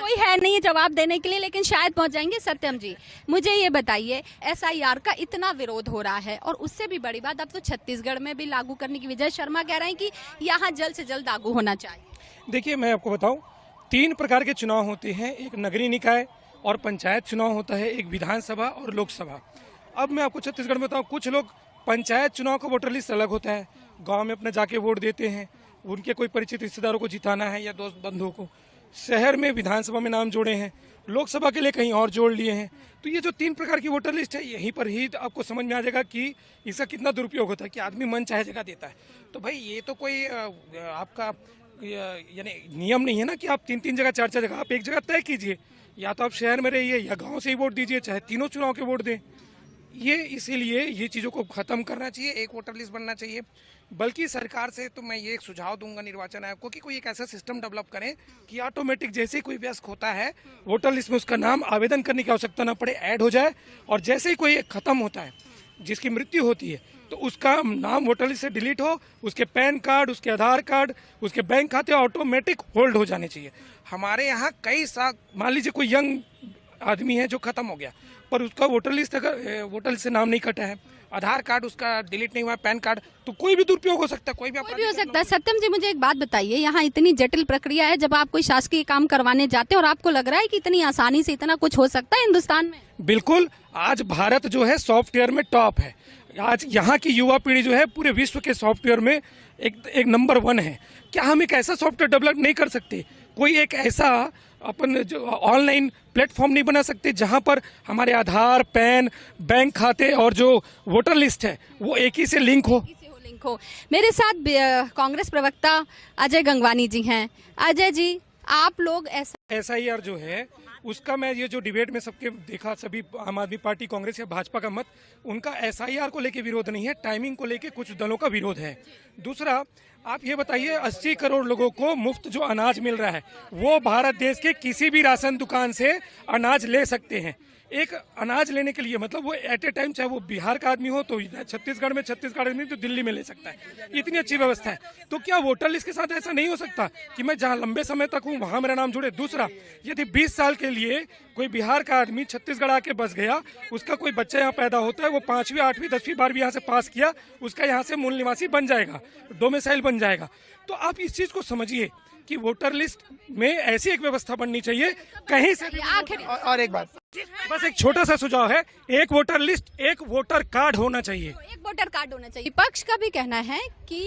कोई है नहीं जवाब देने के लिए, लेकिन शायद पहुंच जाएंगे। सत्यम जी, मुझे ये बताइए, एसआईआर का इतना विरोध हो रहा है और उससे भी बड़ी बात अब तो छत्तीसगढ़ में भी लागू करने की विजय शर्मा कह रहे हैं कि यहाँ जल्द से जल्द लागू होना चाहिए। देखिए, मैं आपको बताऊं, 3 प्रकार के चुनाव होते हैं, एक नगरीय निकाय और पंचायत चुनाव होता है, एक विधानसभा और लोकसभा। अब मैं आपको छत्तीसगढ़ में बताऊं, कुछ लोग पंचायत चुनाव का वोटर लिस्ट अलग होता है, गांव में अपने जाके वोट देते हैं, उनके कोई परिचित रिश्तेदारों को जिताना है या दोस्त बंधुओं को। शहर में विधानसभा में नाम जोड़े हैं, लोकसभा के लिए कहीं और जोड़ लिए हैं। तो ये जो 3 प्रकार की वोटर लिस्ट है, यहीं पर ही आपको समझ में आ जाएगा कि इसका कितना दुरुपयोग होता है, कि आदमी मन चाहे जगह देता है। तो भाई ये तो कोई आपका यानी नियम नहीं है ना कि आप 3-3 जगह 4-4 जगह, आप एक जगह तय कीजिए, या तो आप शहर में रहिए या गांव से ही वोट दीजिए, चाहे तीनों चुनाव के वोट दें। ये इसीलिए ये चीज़ों को खत्म करना चाहिए, एक वोटर लिस्ट बनना चाहिए। बल्कि सरकार से तो मैं ये एक सुझाव दूंगा निर्वाचन आयोग को कि कोई एक ऐसा सिस्टम डेवलप करें कि ऑटोमेटिक जैसे ही कोई वयस्क होता है वोटर लिस्ट में उसका नाम आवेदन करने की आवश्यकता ना पड़े, ऐड हो जाए, और जैसे ही कोई खत्म होता है, जिसकी मृत्यु होती है, तो उसका नाम वोटर लिस्ट से डिलीट हो, उसके पैन कार्ड, उसके आधार कार्ड, उसके बैंक खाते ऑटोमेटिक होल्ड हो जाने चाहिए। हमारे यहाँ कई मान लीजिए कोई यंग आदमी है जो खत्म हो गया, पर उसका वोटर लिस्ट से नाम नहीं कटा है, आधार कार्ड उसका डिलीट नहीं हुआ, पैन कार्ड, तो कोई भी दुरुपयोग हो सकता है, कोई भी हो सकता है। सत्यम जी, मुझे एक बात बताइए, यहाँ इतनी जटिल प्रक्रिया है, जब आप कोई शासकीय काम करवाने जाते हैं और आपको लग रहा है कि इतनी आसानी से इतना कुछ हो सकता है हिंदुस्तान में? बिल्कुल, आज भारत जो है सॉफ्टवेयर में टॉप है। आज यहाँ की युवा पीढ़ी जो है पूरे विश्व के सॉफ्टवेयर में एक नंबर 1 है। क्या हम एक ऐसा सॉफ्टवेयर डेवलप नहीं कर सकते? कोई एक ऐसा अपन जो ऑनलाइन प्लेटफॉर्म नहीं बना सकते जहां पर हमारे आधार, पैन, बैंक खाते और जो वोटर लिस्ट है वो एक ही से लिंक हो? मेरे साथ कांग्रेस प्रवक्ता अजय गंगवानी जी हैं। अजय जी, आप लोग एसआईआर जो है उसका, मैं ये जो डिबेट में सबके देखा, सभी आम आदमी पार्टी, कांग्रेस या भाजपा का मत, उनका एसआईआर को लेके विरोध नहीं है, टाइमिंग को लेके कुछ दलों का विरोध है। दूसरा, आप ये बताइए, 80 करोड़ लोगों को मुफ्त जो अनाज मिल रहा है, वो भारत देश के किसी भी राशन दुकान से अनाज ले सकते हैं। एक अनाज लेने के लिए मतलब वो एट ए टाइम, चाहे वो बिहार का आदमी हो तो छत्तीसगढ़ में, छत्तीसगढ़ आदमी तो दिल्ली में ले सकता है। इतनी अच्छी व्यवस्था है। तो क्या वोटर लिस्ट के साथ ऐसा नहीं हो सकता कि मैं जहां लंबे समय तक हूं वहां मेरा नाम जुड़े? दूसरा, यदि 20 साल के लिए कोई बिहार का आदमी छत्तीसगढ़ आके बस गया, उसका कोई बच्चा यहाँ पैदा होता है, वो 5वीं, 8वीं, 10वीं, 12वीं यहाँ से पास किया, उसका यहाँ से मूल निवासी बन जाएगा, डोमिसाइल बन जाएगा। तो आप इस चीज को समझिए कि वोटर लिस्ट में ऐसी एक व्यवस्था बननी चाहिए कहीं से भी। और एक बात, बस एक छोटा सा सुझाव है, एक वोटर लिस्ट, एक वोटर कार्ड होना चाहिए। एक वोटर कार्ड होना चाहिए। विपक्ष का भी कहना है कि